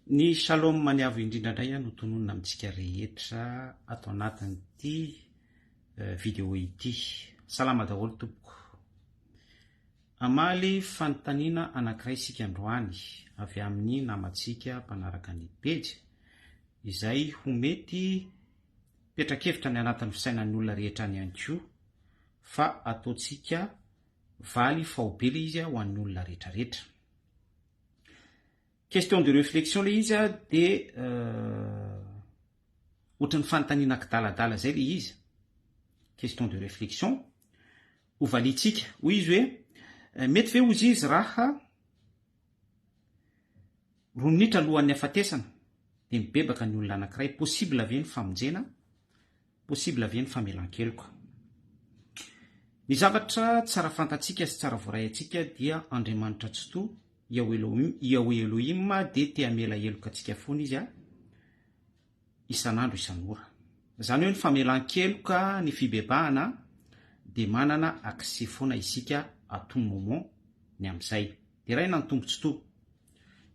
Ny shalom maniavo indrindra indray no tononona amintsika rehetra ato anatin'ity vidéo ity. Salama daholo tompoko. Amaly fanontaniana anankiray isika androany avy amin'ny namantsika mpanaraka ny pejy izay ho mety petrakevitra ny anatin'ny fisainan'ny olona rehetra any ihany koa fa ataontsika valy fahobely izy ho an'ny olona rehetra rehetra. Question de réflexion le izy de ohatran'ny fanontaniana kidaladala zay le izy. Question de réflexion ho valitsika hoy izy hoe mety ve ozy izy raha 2 minitra alohan'ny afatesana de mibebaka ny olona anankiray, possible ve ny famonjena, possible ve ny famelan-keloka. Ny zavatra tsara fantatsika sy tsara voaray atsika dia Andriamanitra Tsoto Yahweh Elohim de te amela heloka atsika foana izy isan'andro isan'ora. Zany hoe ny famelan-keloka ny fibebahana de manana accès foana isika à tout moment ny am'izay. De raha inona ny tombontsoto.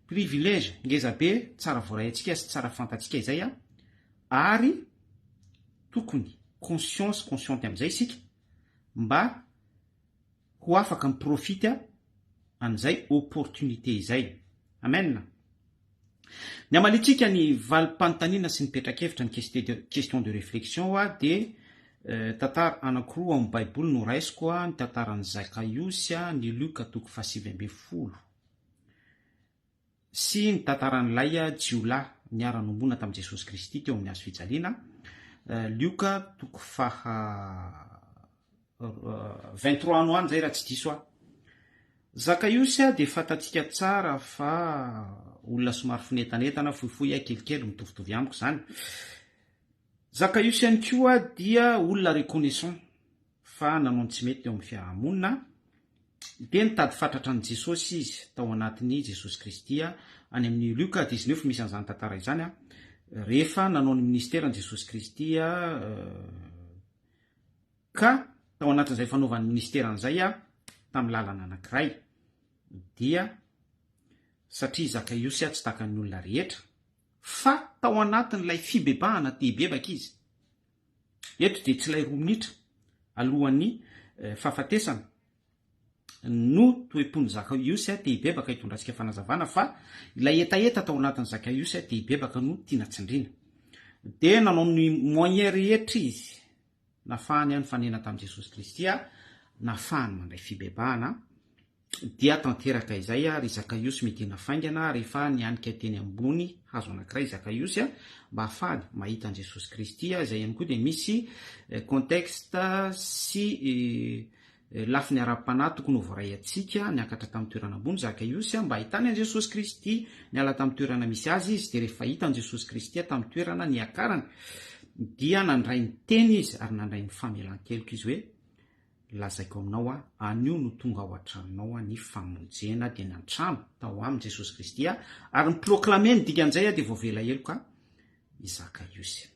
Privilège ngeza be tsara voaray atsika sy tsara fantatsika izay ary tokony consciente am'izay isika mba ho afaka miprofita an'izay opportunité izay. Amen. Ny amalitsika ny valim-panontaniana sy ny petrakevitra ny question de réflexion de tantara anankiroa amin'ny Baiboly no raisiko ny tantaran'ny Zakaiosy ny Luka 7:20 sy ny tantaran'ilay jiolahy niara-nombona tamin'i Jesosy Kristy teo amin'ny hazo fijaliana Luka 23 ano any zay raha tsy diso Zakaiosy de fatatsika tsara fa olona somary finetanetana fohifohy kelikely mitovitovy amiko zany. Zakaiosy ihany koa dia olona reconnaissant fa nanao tsy mety teo amin'ny fiarahamonina de nitady fatratra an' Jesosy izy tao anatin'ny Jesosy Kristy any amin'ny Luka 19 misy an'izany tantara izany rehefa nanao ny ministera an' Jesosy Kristy ka tao anatin'izay fanaovan'ny ministera an'izay tamin'ny lalana anankiray dia satria Zakaiosy tsy tahaka ny olona rehetra fa tao anatin'ilay fibebahana te hibebaka izy. Eto de tsy ilay 2 minitra alohan'ny fahafatesana no toepony Zakaiosy te hibebaka hitondratsika fanazavana fa ilay etaeta tao anatin'ny Zakaiosy te hibebaka no tiana tsindriana. De nanao ny moyen rehetra izy nafahany any fanena tamin'i Jesosy Kristy nafahany mandray fibebahana dia tanteraka izay ry Zakaiosy medina faingana rehefa nianika teny ambony hazo anankiray Zakaiosy mba hafahany mahita an' Jesosy Kristy izay ihany koa de misy contexte sy lafiny ara-panahy tokony ho voaray atsika niakatra tamin'ny toerana ambony Zakaiosy mba ahitany an' Jesosy Kristy niala tamin'ny toerana misy azy izy de rehefa hita an' Jesosy Kristy tamin'ny toerana niakarany dia nandray ny teny izy ary nandray ny famelan-keloka izy hoe lazaiko aminao anio no tonga ao an-tranonao ny famonjena de ny antrano tao amin'ny Jesosy Kristy ary ny proclameny dikan'izay de voavela heloka i Zakaiosy.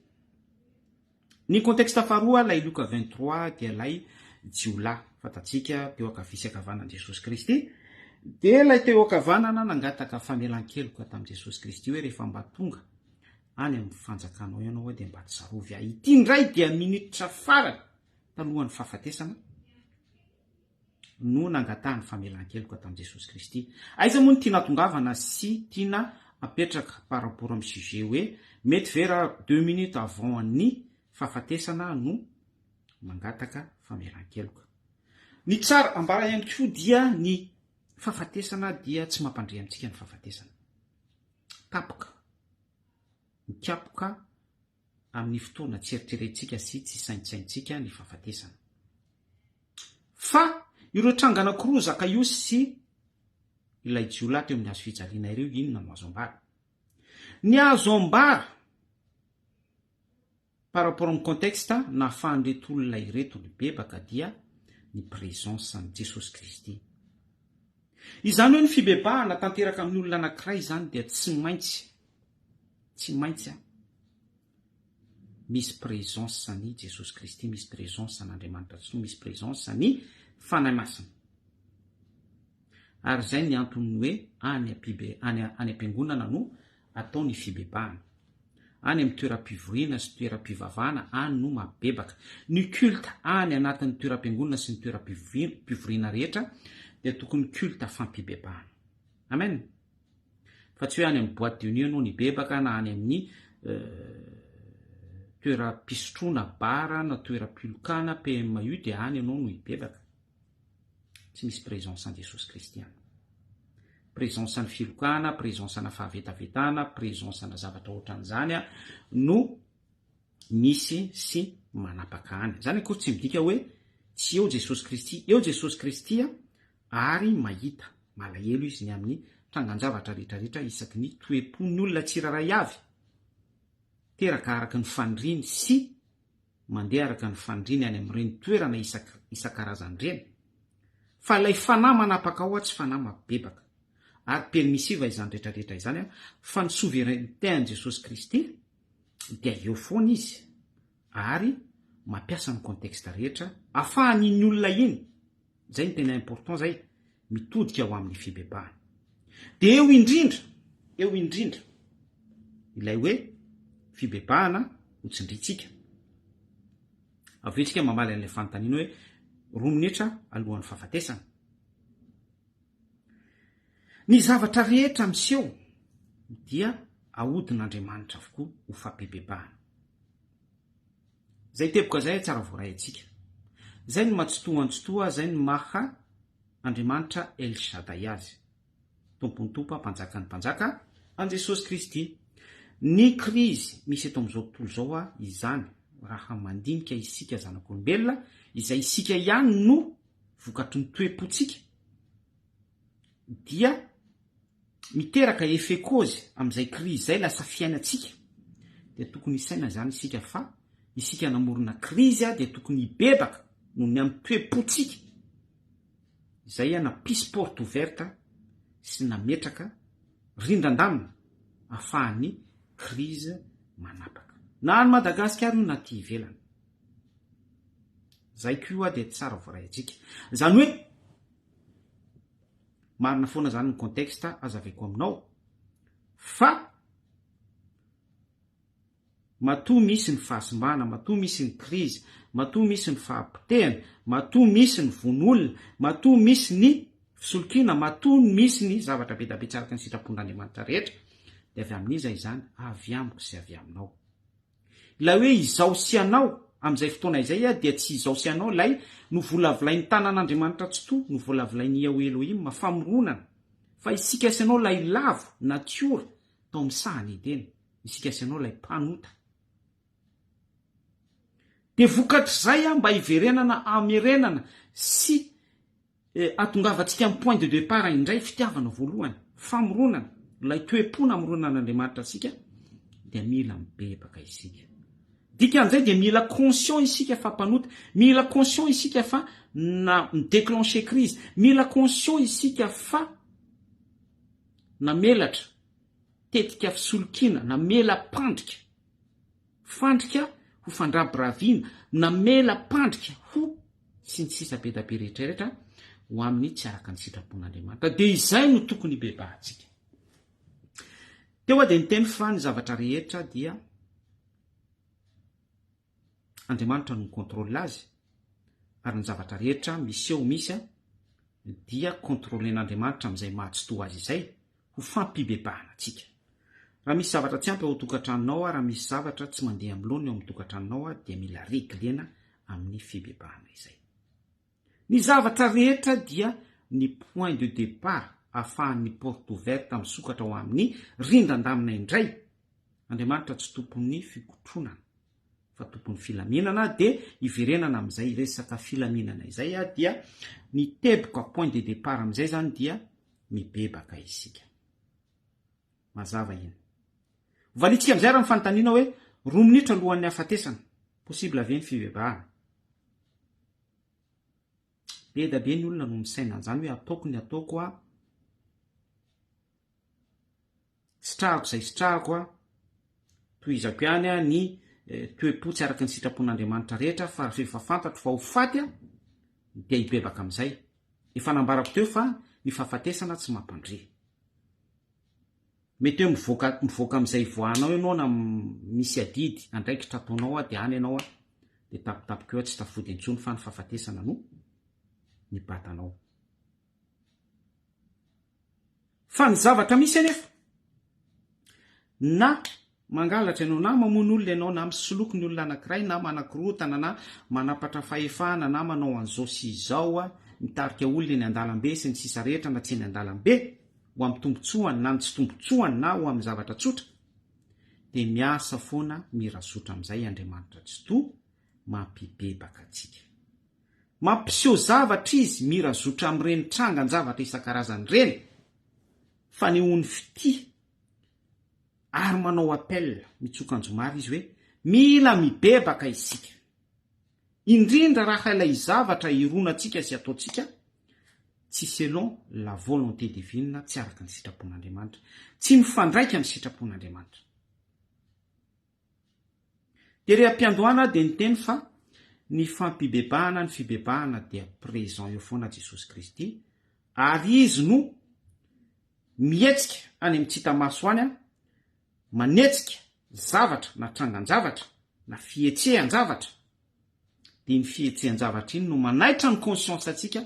Ny contexte faharoa lay Luka 23 dia lay jiolahy fatatsika teo akavisa akavanan'i Jesosy Kristy de lay teo akavanana nangataka famelan-keloka tamin'i Jesosy Kristy hoe rehefa mba tonga any amin'ny fanjakanao ianao de mba tsarovy ity ndray dia minitra farany talohan'ny fahafatesana no nangatahany famelan-keloka tamin'i Jesosy Kristy. Aiza moa ny tiana tongavana sy tiana apetraka par rapport amin'ny sujet hoe mety vera 2 minutes avant ny fahafatesana no mangataka famelan-keloka. Ny tsara ambara ihany koa dia ny fahafatesana dia tsy mampandre amintsika ny fahafatesana. Kapoka. Mikapoka amin'ny fotoana tsy eritreretintsika sy tsy saintsaintsika ny fahafatesana. Fa ireo tranga anankiroa Zakaiosy sy ilay jiolahy teo amin'ny hazo fijaliana ireo inona no azo ambara. Ny azo ambara par rapport amin'ny contexte nahafahan'ireto olona ireto mibebaka dia ny présence an' Jesosy Kristy. Izany hoe ny fibebahana tanteraka amin'ny olona anankiray izany dia tsy maintsy misy présence any Jesosy Kristy, misy présence an'Andriamanitra Tsoto, misy présence any fanahy masina. Ary zay ny antony hoe any am-piangonana no atao ny fibebahana any amin'ny toeram-pivoriana sy toeram-pivavahana any no mabebaka ny culta any anatin'ny toeram-piangonana sy ny toeram-pivoriana rehetra dia tokony culta fampibebahana. Amen. Fa tsy hoe any amin'ny boîte de nuit anao ny bebaka na any amin'ny toeram-pisotroana bara na toeram-pilokana PMU dia any anao no hibebaka. Tsy misy présence an Jesosy Kristy any. Présence ny filokana, présence na fahavetavetana, présence na zavatra ohatran'izany no misy sy manapaka any. Zany akory tsy midika hoe tsy eo Jesosy Kristy, eo Jesosy Kristy ary mahita malahelo izy ny amin'ny trangan-javatra rehetrarehetra isaky ny toe-pon'ny olona tsiraray avy. Teraka araka ny fandriny sy mandeha araka ny fandriny any amin'ireny toerana isan-karazany ireny. Fa ilay fanahy manapaka ao tsy fanahy mabebaka. Ary permisiva izany rehetrarehetra izany fa ny souveraineté an Jesosy Kristy dia eo foana izy ary mampiasa ny contexte rehetra ahafahany iny olona iny. Zay ny tena important zay mitodika ho amin'ny fibebahana. Dia eo indrindra ilay hoe fibebahana hotsindritsika. Avetsika mamaly an'ilay fanontaniana hoe 2 minitra alohan'ny fahafatesana. Ny zavatra rehetra miseho dia ahodin'Andriamanitra avokoa ho fampibebahana. Zay teboka zay tsara voaray antsika. Zay ny matsitoa, zay ny maha Andriamanitra El Shaddai azy. Tompony tompa, mpanjaka ny mpanjaka, an Jesosy Kristy. Ny krizy misy eto amin'izao tontolo zao izany raha mandinika isika zanak'olombelona izay isika ihany no vokatry ny toe-potsika dia miteraka effet cause amin'izay krizy zay lasa fiainatsika. Dia tokony isaina zany isika fa isika namorona krizy dia tokony hibebaka noho ny amin'ny toe-potsika izay napisy porte ouverte sy nametraka rindran-damina ahafahany krizy manapaka. Na any Madagasikara io na ty ivelany. Zay koa dia tsara voaray antsika. Zany hoe marina foana zany ny contexte azaveko aminao fa matoa misy ny fahasimbana, matoa misy ny krizy, matoa misy ny fahampitehana, matoa misy ny vonolona, matoa misy ny fisolokina, matoa misy ny zavatra be da be tsaraka ny sitrapon'Andriamanitra rehetra dia avy amin'iza izany avy amiko sy avy aminao. La hoe izao sy anao amin'izay fotoana izay dia tsy izao sy anao lay no volavolain'ny tanan'Andriamanitra tsy to, no volavolain'ny Yahweh Elohim famoronana. Fa isika sy anao lay lavo, natiora, tao amin'ny sahany Edena. Isika sy anao lay mpanota. Dia vokatr'izay mba hiverenana, amerenana sy atongavantsika amin'ny point de départ indray fitiavana voalohany, famoronana, lay toe-pona amoronan'Andriamanitra asika dia mila mibebaka isika. Dikan'izay dia mila conscient isika fa mpanota, mila conscient isika fa na déclencher crise, mila conscient isika fa namelatra tetika fisolokina, namela pandrika, fandrika ho fandrabiraviana, namela pandrika ho sy ny sisa be da be rehetrarehetra ho amin'ny tsy araka ny sitrapon'Andriamanitra. Dia izay no tokony hibebahantsika. Teo dia niteny fa ny zavatra rehetra dia Andriamanitra no contrôle azy ary ny zavatra rehetra miseho misy dia contrôlen'Andriamanitra amin'izay mahatsotoa azy izay ho fampibebahana antsika. Raha misy zavatra tsy ampy ao tokantranonao, raha misy zavatra tsy mandeha amilony ao amin'ny tokantranonao dia mila reglena amin'ny fibebahana izay. Ny zavatra rehetra dia ny point de départ ahafahan'ny porte ouverte misokatra ao amin'ny rindran-damina indray. Andriamanitra tsy tompon'ny fikotronana fa tompon'ny filaminana dia hiverenana amin'izay resaka filaminana izay dia ny teboka point de départ amin'izay zany dia mibebaka isika. Mazava iny. Valitsika amin'izay raha ny fanontaniana hoe 2 minitra alohan'ny hafatesana. Possible ve ny fibebahana? Be da be ny olona no misaina an'izany hoe ataoko ny ataoko sitrahako izay sitrahako tohizako ihany ny toe-potsy araka ny sitrapon'Andriamanitra rehetra fa rehefa fantatro fa ho faty dia hibebaka amin'izay. Efa nambarako teo fa ny fahafatesana tsy mampandre. mety hoe mivoaka am'izay voanao ianao na misy adidy andraikitra ataonao de any ianao de tapitapika eo tsy tafody intsony fa ny fahafatesana no ny batanao. Fa ny zavatra misy anefa na mangalatra ianao na mamono olona ianao na misoloky ny olona anankiray na manakorotana na manapatra fahefana na manao an'izao sy izao mitarika olona eny an-dalambe sy ny sisa rehetra na tsy eny an-dalambe ho amin'ny tombotsoany na ny tsy tombotsoany na ho amin'ny zavatra tsotra de miasa foana mirazotra amin'izay Andriamanitra tsy to mampibebaka atsika. Mampiseho zavatra izy mirazotra amin'ireny trangan-javatra isan-karazany reny fa ny ony fity ary manao appel mitsoka anjomary izy hoe mila mibebaka isika indrindra raha ilay zavatra ironatsika sy ataotsika tsy selon la volonté divine, tsy araka ny sitrapon'Andriamanitra, tsy mifandraika amin'ny sitrapon'Andriamanitra. De reha-mpiandohana de ny teny fa ny fampibebahana, ny fibebahana dia présent eo foana Jesosy Kristy ary izy no mietsika any amin'ny tsita-maso any manetsika zavatra na trangan-javatra na fihetsehan-javatra de ny fihetsehan-javatra iny no manaitra ny conscience atsika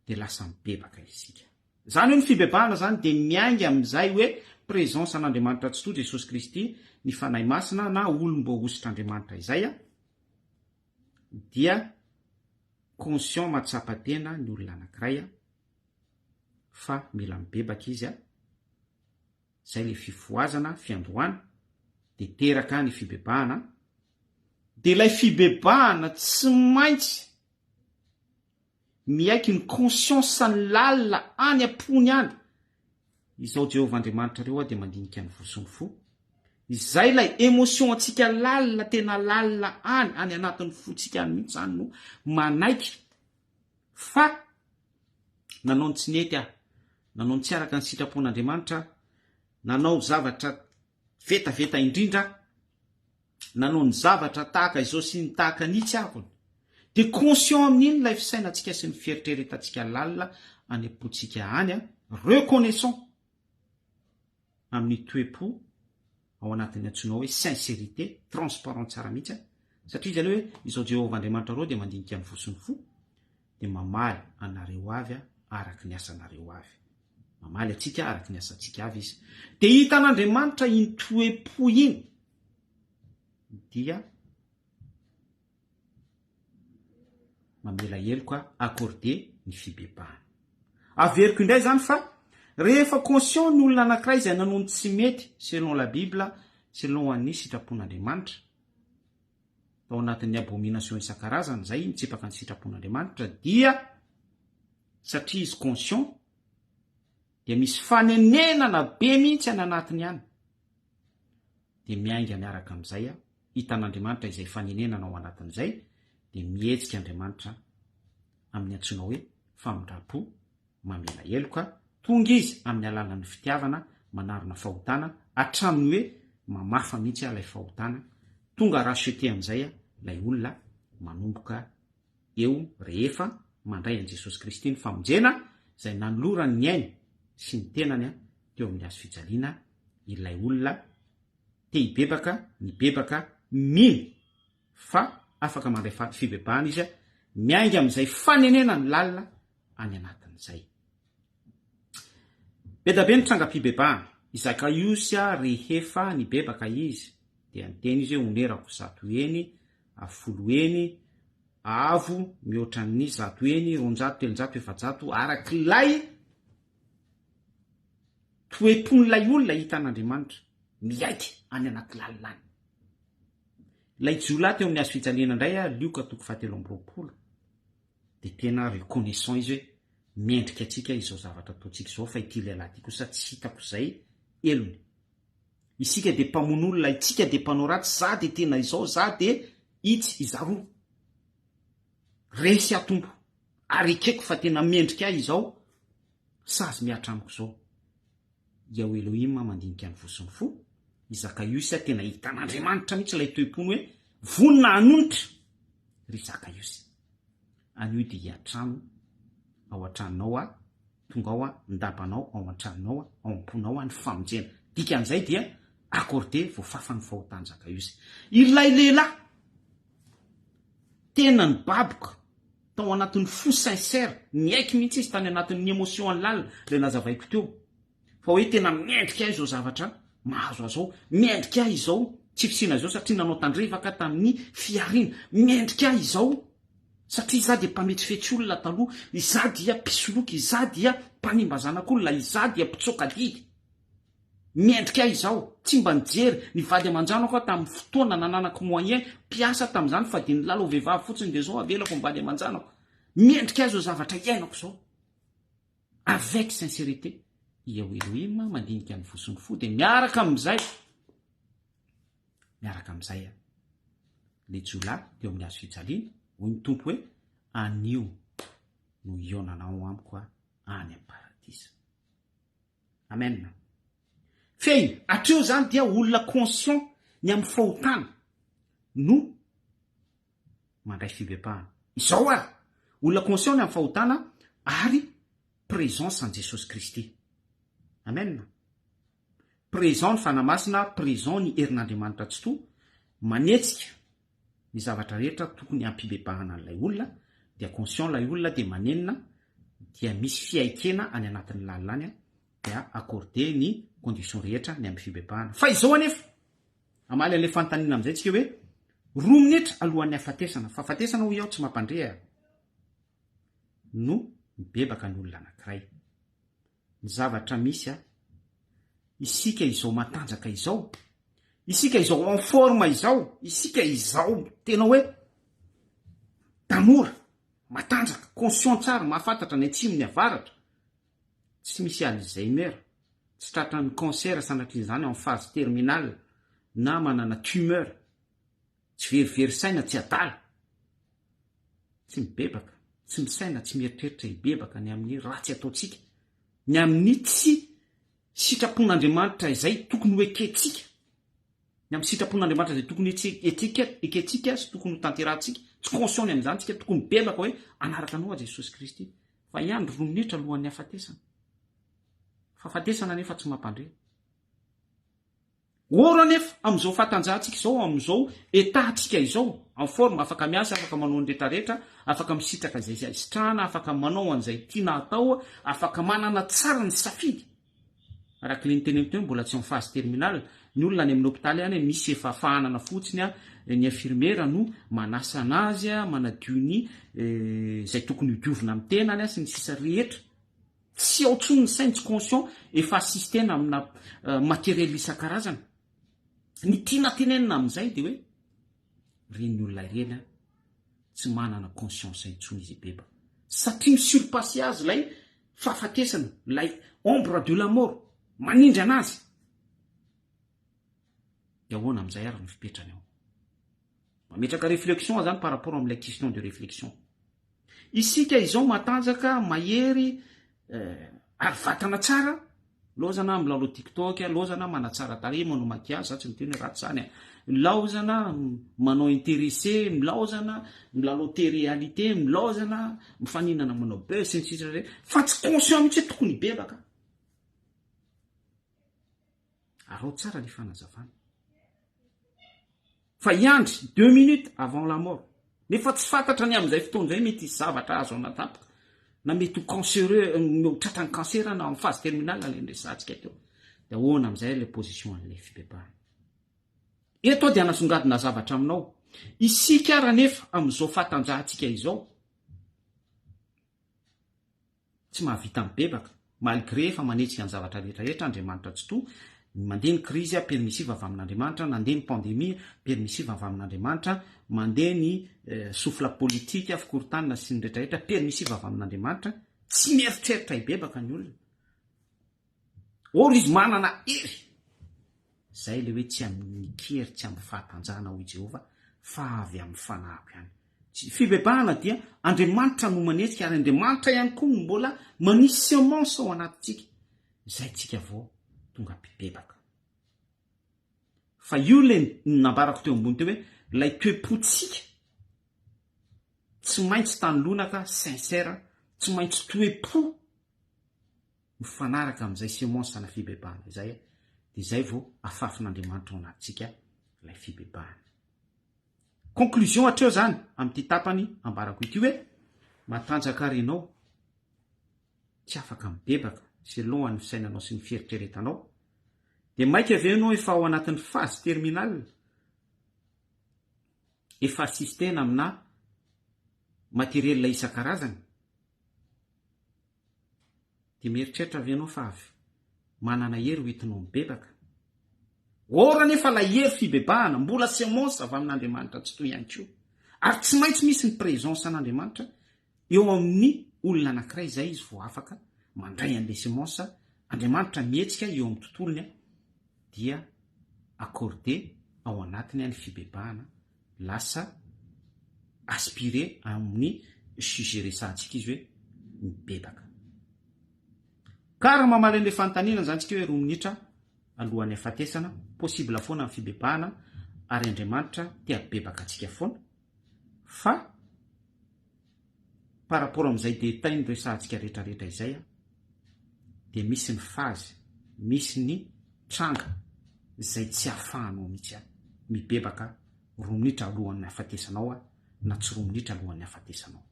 de lasa mibebaka isika. Zany hoe ny fibebahana zany de miainga amin'izay hoe présence an'Andriamanitra tsy to Jesosy Kristy ny fanahy masina na olom-boahositr'Andriamanitra izay dia conscient matsapa-tena ny olona anankiray fa mila mibebaka izy zay le fifoazana fiandohana de teraka ny fibebahana de ilay fibebahana tsy maintsy miaiky ny conscience ny lalina any am-pony any izao Jehovah Andriamanitra reo de mandinika ny vosony fo izay lay émotion atsika lalina tena lalina any anatin'ny fotsika any mihitsy any no manaiky fa nanao ny tsy nety nanao ny tsy araka ny sitrapon'Andriamanitra, nanao zavatra vetaveta indrindra, nanao ny zavatra tahaka izao sy ny tahaka nitsy akony de conscient amin'iny lay fisainantsika sy ny fieritreretantsika lalina any am-potsika any reconnaissant amin'ny toe-po ao anatin'ny antsoina hoe sincérité, transparent tsara mihitsy satria izy aloha hoe izao Jehovah Andriamanitra reo de mandinika ny vosony fo de mamaly anareo avy araky ny asanareo avy. Mamaly atsika araky ny asantsika avy izy. De hitan'Andriamanitra iny toe-po iny dia mamela heloka accordé ny fibebahana. Averiko indray zany fa rehefa conscient ny olona anankiray izay nanao ny tsy mety selon la Bible, selon ny sitrapon'Andriamanitra ao anatin'ny abomination isan-karazany zay mitsipaka ny sitrapon'Andriamanitra dia satria izy conscient dia misy fanenenana be mihitsy any anatiny any de miainga miaraka amin'izay hitan'Andriamanitra izay fanenenana ao anatin'izay de mihetsika Andriamanitra amin'ny antsoina hoe famindrapo mamela heloka tonga izy amin'ny alalan'ny fitiavana manarona fahotana hatramin'ny hoe mamafa mihitsy ilay fahotana tonga racheté amin'izay lay olona manomboka eo rehefa mandray an Jesosy Kristy ny famonjena izay nanolorany ny ainy sy ny tenany teo amin'ny hazo fijaliana ilay olona te hibebaka mibebaka mino fa afaka mandray fibebahana izy miainga amin'izay fanenena ny lalina any anatin'izay. Bedabe ny trangam-pibebahana Izakaiosy rehefa nibebaka izy dia niteny izy hoe onerako zato eny, afolo eny, avo mihoatran'ny 100 eny, 200, 300, 400 arak'ilay toe-pon'ilay olona hitan'Andriamanitra miaiky any anaty lalina any. Lay jiolahy teo amin'ny hazo fijaliana indray Lioka 7:20 de tena reconnaissant izy hoe miendrika atsika izao zavatra ataotsika izao fa ity lehilahy ity kosa tsy hitako izay elony. Isika de mpamono olona, itsika de mpanao ratsy, za de tena izao, za de itsy izaro resy atombo ary ekeko fa tena miendrika ahy izao sazy miatra amiko izao. Iao Elohim mandinika ny vosony fo Izakaiosy tena hitan'Andriamanitra mihitsy ilay toe-pony hoe vonina hanonitra ry Zakaiosy anio dia hiatrano ao an-tranonao tonga ao ndabanao ao an-tranonao ao am-ponao ny famonjena dikan'izay dia accordé voafafany fahotanjaka izy ilay lehilahy tena ny baboka tao anatin'ny fo sincère ny aiky mihitsy izy tany anatin'ny émotion lala le nazavaiko teo fa hoe tena miendrika ahy izao zavatra mahazo azao miendrika ahy izao tsy fisina zao satria nanao tandrevaka tamin'ny fiarina miendrika ahy izao satria iza dia mpametrifetsy olona taloha iza dia pisoloky iza dia mpanimba zanak'olona iza dia mpitsokadidy miendrika ahy izao tsy mba nijery ny vady aman-janako aho tamin'ny fotoana nananako moyen mpiasa tamin'izany fa dia nylala o vehivavy fotsiny dia zao avelako ny vady aman-janako miendrika ahy zao zavatra iainako zao avec sincérité iao Elohim mandinika ny vosony fo dia miaraka amin'izay le jolahy teo amin'ny hazo fijaliana hoy ny tompo hoe anio no ionanao amiko any amin'ny paradisa amen fehiny atreo zany dia olona conscient ny amin'ny fahotana no mandray fibepahana izao ary olona conscient ny amin'ny fahotana ary présence en Jesosy Kristy amen présent ny fanamasina présent ny herin'Andriamanitra tsy to manetsika ny zavatra rehetra tokony ampibebahana an'ilay olona dia conscient lay olona dia manenina dia misy fiaikena any anatin'ny lalany dia accordé ny condition rehetra ny amin'ny fibebahana fa izao anefa amaly an'ilay fanontaniana amin'izay tsika hoe roa minitra alohan'ny afatesana fa afatesana ho iaho tsy mampandrea no mibebaka ny olona anankiray ny zavatra misy isika izao matanjaka izao isika izao en forme izao isika izao tena hoe tanora matanjaka conscient tsara mahafantatra ny atsimo ny avaratra tsy misy alzheimer tsy tratra ny cancer sanatrin'izany en phase terminale na manana tumeur tsy verivery saina tsy adala tsy mibebaka tsy misaina tsy mieritreritra hibebaka ny amin'ny ratsy ataotsika ny amin'ny tsy sitrapon'Andriamanitra izay tokony ho eketsika ny amin'ny sitrapon'Andriamanitra izay tokony eketsika sy tokony ho tanterahantsika tsy conscient amin'izany tsika tokony mibebaka hoe anaraka anao a Jesosy Kristy fa iandro roa minitra alohan'ny afatesana fa afatesana nefa tsy mampandre oro anefa amin'izao fatanjahantsika izao amin'izao etatsika izao en forme afaka miasa afaka manao ny rehetrarehetra afaka misitraka izay sitrahana afaka manao an'izay tiana atao afaka manana tsara ny safidy araka le niteneniko teo mbola tsy en phase terminale ny olona any amin'ny hôpitaly any misy efa fahanana fotsiny ny infirmiera no manasa anazy manadio ny izay tokony hodiovina amin'ny tenany sy ny sisa rehetra tsy ao tsony ny sainy tsy conscient efa assistena amina matériel isan-karazana ny tiana tenenina amin'izay dia hoe reny olona ireny tsy manana conscience intsony izy beba satria misurpassé azy lay fahafatesana lay ombre de la mort manindry anazy dia ahoana amin'izay ary ny fipetrany ao mametraka réflexion zany par rapport amin'ilay question de réflexion isika izao matanjaka mahery ary vatana tsara lozana milalao tiktok lozana manatsara tarehy manao makiazy zatsy miteny ratsy zany milaozana manao intéressé milaozana milalao té-réalité milaozana mifaninana manao buzz sy ny sisa re fa tsy conscient mihitsy hoe tokony hibebaka arao tsara le fanazavana fa iandry 2 minutes avant la mort nefa tsy fantatra ny amin'izay fotoana zay mety zavatra azo anatapoka na mety ho cancéreux tratrany cancer na amin'ny phase terminale na le nresantsika teo dia ahoana amin'izay le position an'ilay fibebahana eto dia anasongadina zavatra aminao isika raha nefa amin'izao fatanjahantsika izao tsy mahavita mibebaka malgré efa manetsika ny zavatra rehetrarehetra Andriamanitra tsy to mandeha ny crise permissive avy amin'Andriamanitra nandeha ny pandémie permissive avy amin'Andriamanitra mandeha ny souffle politique fikorotanana sy ny rehetrarehetra permissive avy amin'Andriamanitra tsy mieritreritra hibebaka ny olona or izy manana hery zay le hoe tsy amin'ny kery tsy amin'ny fahatanjahana ho Jehova fa avy amin'ny fanahy ihany tsy fibebahana dia Andriamanitra no manetsika ary Andriamanitra ihany koa no mbola manisy semence ao anatintsika zay tsika vao tonga mpibebaka fa io le nambarako teo ambony teo hoe lay toe-potsika tsy maintsy tanolonaka sincère tsy maintsy toe-po mifanaraka amin'izay semence na fibebahana izay dia izay vao afafin'Andriamanitra ao anatintsika ilay fibebahana. Conclusion hatreo zany amin'ity tapany ambarako ity hoe matanjaka renao tsy afaka mibebaka sy alohan'ny fisainanao sy ny fieritreretanao dia maika avy ianao efa ao anatin'ny phase terminale, efa assistena amina materiel isan-karazany, dia mieritreritra avy ianao fa avy manana hery ho entinao mibebaka. Ora nefa la hery fibebahana mbola semonsa avy amin'Andriamanitra tsy toy ihany koa, ary tsy maintsy misy ny présence an'Andriamanitra eo amin'ny olona anankiray izay izy vao afaka mandray an'ilay semonsa. Andriamanitra mihetsika eo amin'ny tontolony dia accordé ao anatiny ny fibebahana, lasa aspiré amin'ny sujet resantsika izy hoe mibebaka. Ka raha mamaly an'ilay fanontaniana zany tsika hoe 2 minitra alohan'ny hafatesana, possible foana amin'ny fibebahana ary Andriamanitra tia bebaka antsika foana, fa par rapport amin'izay détail ny resantsika rehetrarehetra izay dia misy ny phase, misy ny tranga izay tsy ahafahanao mihitsy mibebaka 2 minitra alohan'ny hafatesanao na tsy 2 minitra alohan'ny hafatesanao.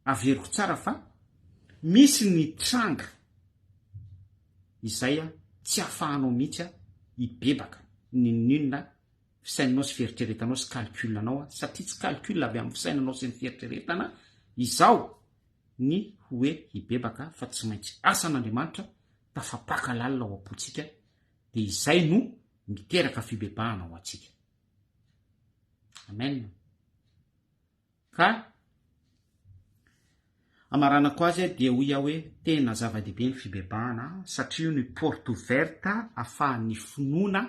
Averiko tsara fa misy ny tranga izay tsy ahafahanao mihitsy hibebaka ninona fisainanao sy fieritreretanao sy calculanao, satria tsy calcul avy amin'ny fisainanao sy ny fieritreretana izao ny hoe hibebaka, fa tsy maintsy asan'Andriamanitra tafapaka lalina ao am-pontsika, dia izay no miteraka fibebahana ao antsika. Amen. Ka amaranako azy dia hoy aho hoe tena zava-dehibe ny fibebahana, satria ny porte ouverte ahafahan'ny finoana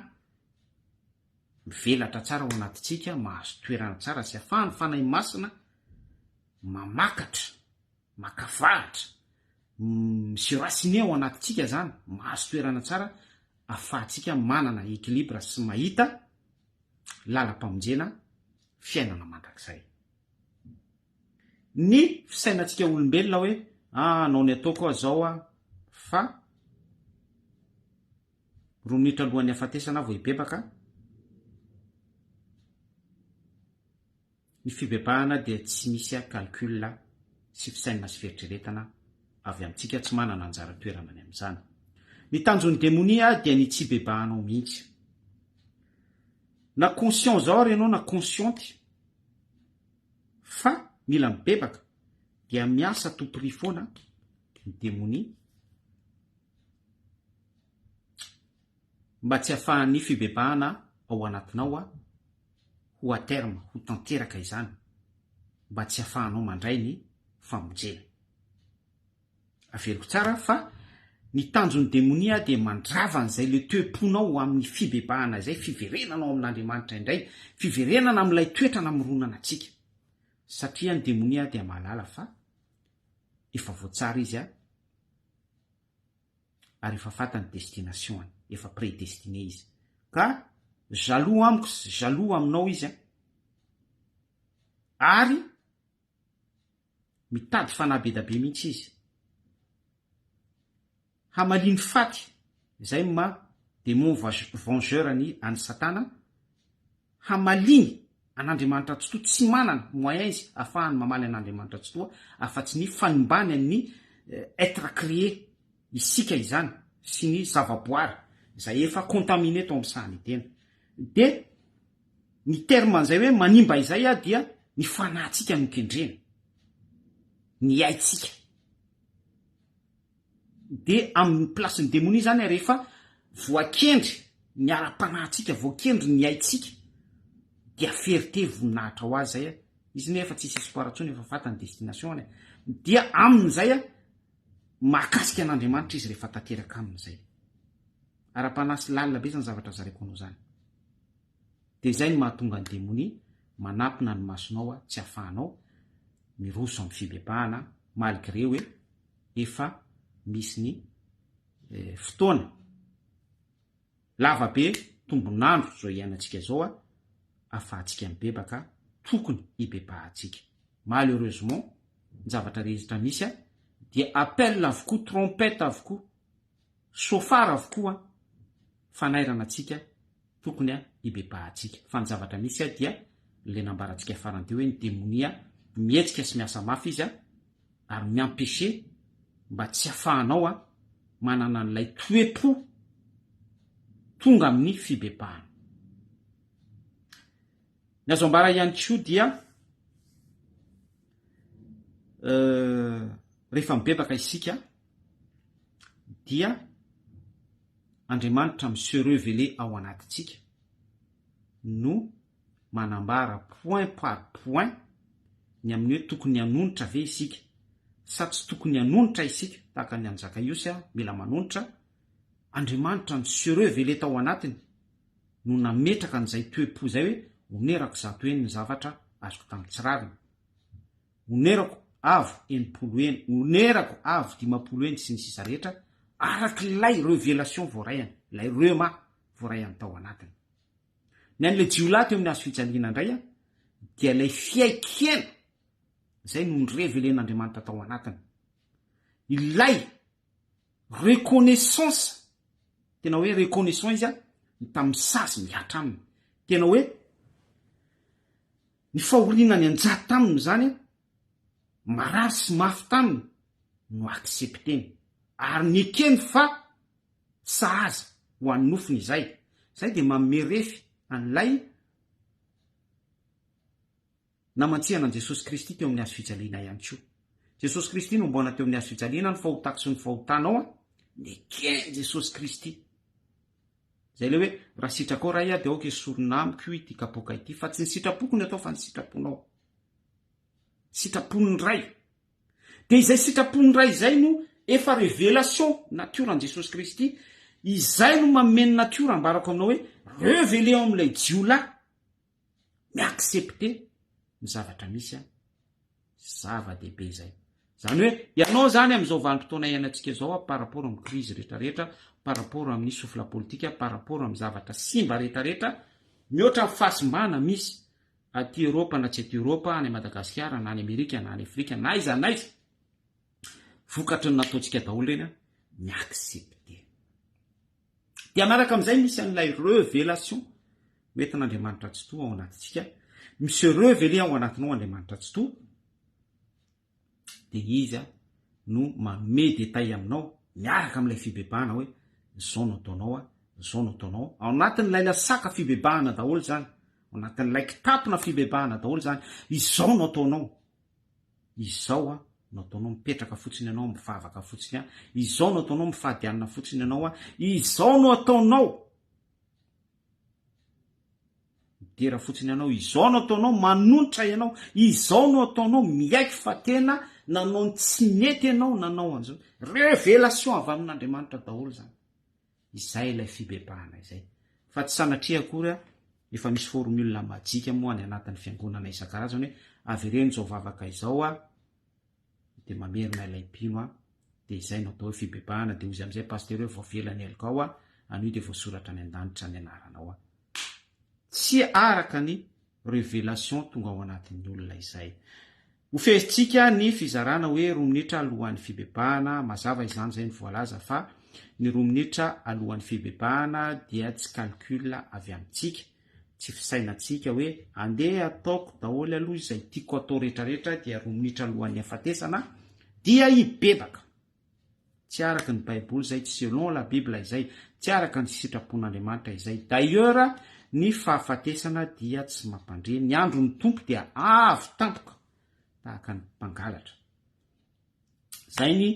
mivelatra tsara ao anatintsika, mahazo toerana tsara sy ahafahan'ny fanahy masina mamakatra, makavahatra, misyrasine ao anatintsika zany, mahazo toerana tsara, ahafahantsika manana équilibre sy mahita lalam-pamonjena fiainana mandrakizay. Ny fisainantsika olombelona hoe anao ny ataoko azao fa 2 minitra alohan'ny hafatesana vao hibebaka. Ny fibebahana dia tsy misy calcul sy fisainana sy fieritreretana avy amintsika, tsy manana anjara toerana any amin'izany. Ny tanjon'ny demonia dia ny tsy bebahanao mihitsy, na conscient zao ary ianao na consciente, fa mila mibebaka dia miasa tompori foana ny demonia mba tsy hahafahan'ny fibebahana ao anatinao ho a terme, ho tanteraka izany, mba tsy hahafahanao mandray ny famonjena. Averiko tsara fa ny tanjon'ny demonia dia mandrava an'izay le toe-ponao amin'ny fibebahana izay, fiverenanao amin'Andriamanitra indray, fiverenana amin'ilay toetrana mironana antsika, satria ny demonia dia mahalala fa efa voatsara izy ary efa fantany destination, efa prédestiné izy. Ka jaloux amiko sy jaloux aminao izy ary mitady fanahy be da be mihitsy izy hamaliny faty, izay ma démon vengeur ny any satana, hamaliny an'Andriamanitra tsy toa, tsy manana moyen izy ahafahany mamaly an'Andriamanitra tsy toa afa-tsy ny fanimbany amin'ny être créé isika izany sy ny zavaboary izay efa contaminé tao amin'ny sahany tena. Dia ny terme an'izay hoe manimba izay dia ny fanahintsika no kendrena, ny aitsika. Dia amin'ny plasin'ny demonia zany rehefa voakendry ny ara-panahintsika, voakendry ny aitsika, dia ferité voninahitra ho azy zay izy nefa tsisy espoir-tsony, efa fantany destination, dia amin'izay mahakasika an'Andriamanitra izy rehefa tanteraka amin'izay. Ara-panahy sy lalina be zany zavatra zareko anao zany. Dia izay no mahatonga ny demonia manampina ny masonao tsy hahafahanao miroso amin'ny fibebahana, malgré hoe efa misy ny fotoana lava be, tombonandro zao iainantsika zao ahafahantsika mibebaka, tokony hibebahantsika. Malheureusement ny zavatra rehetra misy dia appel avokoa, trompette avokoa sofara avokoa fanairana atsika tokony ibebahantsika fa ny zavatra misy dia le nambarantsika farany teo hoe ny demonia mietsika sy miasa mafy izy ary miampeshe mba tsy afahanao manana n'ilay toepo tonga amin'ny fibebahana. Ny azo ambara ihany koa dia rehefa mibebaka isika dia Andriamanitra se révéler ao anatitsika no manambara point par point ny amin'ny hoe tokony hanonitra ve isika sa tsy tokony hanonitra isika tahaka ny anjaka Iosy mila manonitra. Andriamanitra no se révéler tao anatiny no nametraka an'izay toepo zay hoe onerako zato eny ny zavatra azoko tamin'ny tsirariny, onerako avo enimpolo eny, onerako avo 50 eny sy ny sisa rehetra arak'ilay révélation voarayany, ilay rema voarayany tao anatiny. Ny an'le jiolahy teo amin'ny hazo fijaliana indray dia ilay fiaikena zay no nyrevelen'Andriamanitra tao anatiny, ilay reconnaissance, tena hoe reconnaissant izy tamin'ny sazy miatra aminy, tena hoe ny fahorinany anjato taminy zany marary sy mafy taminy no accepteny ary ny ekeny fa sahaza ho an'ny nofiny izay dia manome refy an'ilay namantsihana an Jesosy Kristy teo amin'ny hazo fijaliana ihany koa. Jesosy Kristy no mbona teo amin'ny hazo fijaliana ny fahotako sy ny fahotanao ny ekeny Jesosy Kristy. Zay le hoe raha sitrako ray dia aoka sorona amiko ity kapoka ity, fa tsy ny sitrapoko ny atao fa ny sitraponao, sitrapony ray. Dia izay sitrapony ray izay no efa révélation natiorany Jesosy Kristy, izay no mameno natiora ambarako aminao hoe révélé ao amin'ilay jiolahy miaccepte ny zavatra misy zava-dehibe izay. Zany hoe ianao zany amin'izao vanim-potoana iainantsika zao par rapport amin'ny crise rehetrarehetra, par rapport amin'ny sofla politika, par rapport amin'ny zavatra simba rehetrarehetra, mihoatra amin'ny fahasimbana misy aty Europa na tsy aty Europa, any Madagasikara na any Amerika na any Afrika na aiza naiza, vokatry ny nataontsika daholo reny miaccepte. Dia manaraka amin'izay misy an'ilay révélation metin'Andriamanitra tsy toa ao anatitsika, misy révélé ao anatinao Andriamanitra tsy toa, dia izy no manome détail aminao miaraka amin'ilay fibebahana hoe zao no ataonao, zao no ataonao, ao anatin'ilay lasaka fibebahana daholo zany, ao anatin'ilay kitapona fibebahana daholo zany, izao no ataonao, izao no ataonao mipetraka fotsiny ianao, mivavaka fotsiny izao no ataonao mifadianina fotsiny ianao izao no ataonao midera fotsiny ianao, izao no ataonao manonitra ianao, izao no ataonao miaiky fa tena nanao ny tsy mety ianao nanao an'izao. Révélation avy amin'Andriamanitra daholo zany. Izay ilay fibebahana izay. Fa tsy sanatria akory efa misy formule majika moa any anatin'ny fiangonana isan-karazany hoe avy ireny zao vavaka izao dia mamerina ilay mpino dia izay no atao hoe fibebahana, dia ozy amin'izay pasteur hoe voavelany elika ao anio dia voasoratra ny an-danitra ny anaranao. Tsy araka ny révélation tonga ao anatin'ny olona izay. Ho fehitsika ny fizarana hoe 2 minitra alohan'ny fibebahana, mazava izany zay ny voalaza fa ny 2 minitra alohan'ny fibebahana dia tsy calcul avy amintsika, tsy fisainantsika hoe andeha ataoko daholo aloha izay tiako atao rehetrarehetra dia 2 minitra alohan'ny afatesana dia ibebaka. Tsy araka ny Baiboly izay, tsy selon la Bible izay, tsy araka ny sitrapon'Andriamanitra izay. D'ailleurs ny fahafatesana dia tsy mampandre, ny andro ny tompo dia avy tampoka tahaka ny mpangalatra. Zay ny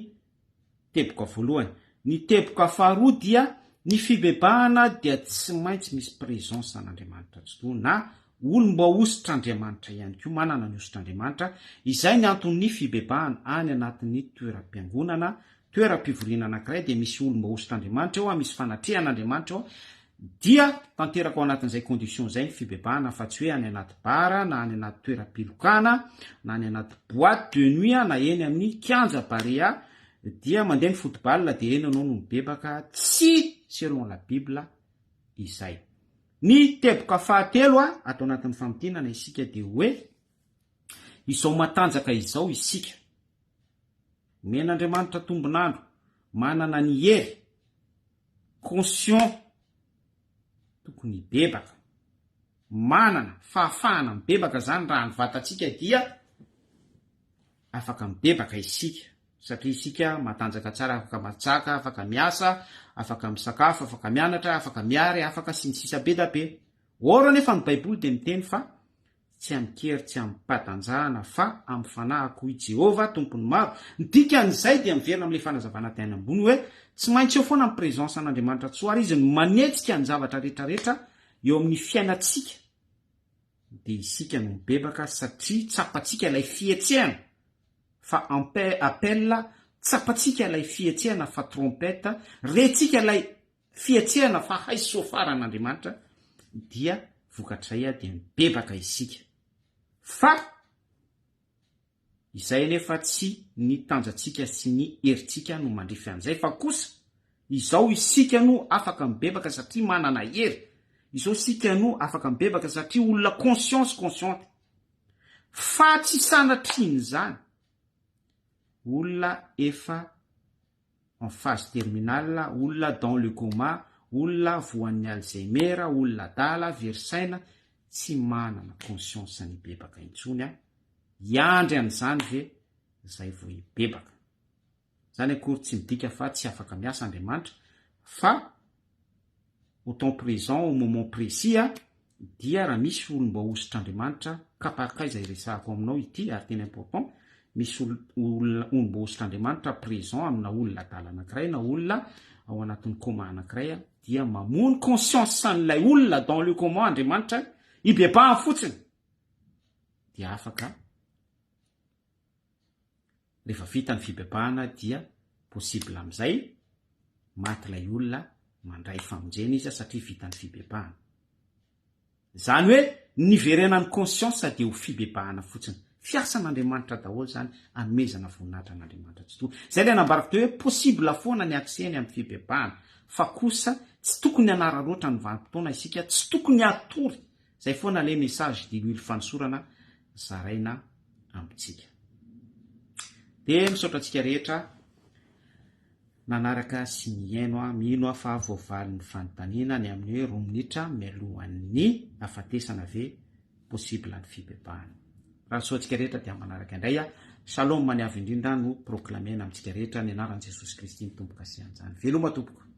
teboka voalohany. Ny teboka faharoa dia ny fibebahana dia tsy maintsy misy présence an'Andriamanitra tsy toa na olomba ositr'Andriamanitra ihany koa, manana ny ositr'Andriamanitra. Izay ny anton'ny fibebahana any anatin'ny toeram-piangonana, toeram-pivoriana anankiray dia misy olomba ositr'Andriamanitra eo, misy fanatrihan'Andriamanitra eo, dia tanteraka ao anatin'izay condition zay ny fibebahana, fa tsy hoe any anaty bara na any anaty toeram-pilokana na any anaty boîte de nuit na eny amin'ny kianja barea dia mandeha ny football dia eny anao no mibebaka, tsy selon la Bible izay. Ny teboka fahatelo atao anatin'ny famotinana isika dia hoe izao matanjaka izao isika men'Andriamanitra tombonandro, manana ny hery conscient tokony bebaka manana fahafahana mibebaka zany raha ny vatantsika dia afaka mibebaka isika satria isika matanjaka tsara afaka matsaka afaka miasa afaka misakafo afaka mianatra afaka miary afaka sy ny sisa be da be ora nefa ny baiboly dia miteny fa tsy amikery tsy ampatanjahana fa amin'ny fanahiko i Jehova tompony maro ny dikan'izay dia miverina amin'ilay fanazavana tany ambony hoe tsy maintsy eo foana amin'ny présence an'Andriamanitra tsoara izy no manetsika ny zavatra rehetrarehetra eo amin'ny fiainatsika dia isika no mibebaka satria tsapatsika ilay fietsehana fa appella tsapatsika ilay fietsehana fa trompeta retsika ilay fietsehana fa hay sofaran'Andriamanitra dia vokatray dia mibebaka isika fa izay nefa tsy ny tanjatsika sy ny heritsika no mandrify an'izay fa kosa izao isika no afaka mibebaka satria manana hery izao isika no afaka mibebaka satria olona consciente fa tsy sanatriny zany olona efa en phase terminale olona dans le coma olona voan'ny Alzheimer olona dala versaina tsy manana conscience ny bebaka intsony iandry an'izany ve zay vo ibebaka zany akory tsy midika fa tsy afaka miasa Andriamanitra fa au temps présent au moment précis dia raha misy olomba ositr'Andriamanitra kapakaiza iresahako aminao ity ary tena important misy olomba ositr'Andriamanitra présent amina olona dala anankiray na olona ao anatin'ny coma anankiray dia mamono conscience san'ilay olona dans le coma Andriamanitra ibebahany fotsiny dia afaka rehefa vita ny fibebahana dia possible amin'izay maty ilay olona mandray famonjena izy satria vita ny fibebahana zany hoe niverenany conscience dia ho fibebahana fotsiny fiasan'Andriamanitra daholo zany anomezana voninahitra an'Andriamanitra tsy toy zay ilay nambarako teo hoe possible foana ny akseny amin'ny fibebahana fa kosa tsy tokony hanararoatra ny vanim-potoana isika tsy tokony atory zay foana ilay message di l'huile fanosorana zaraina amintsika dia misaotra antsika rehetra nanaraka sy miaino mino fa voavaly ny fanontaniana ny amin'ny hoe 2 minitra mialohan'ny afatesana ve possible ny fibebahana raha soantsika rehetra dia manaraka indray shalom maniavy indrindra no proclamena amintsika rehetra ny anaran'i Jesosy Kristy ny tompoka sy anjany veloma tompoko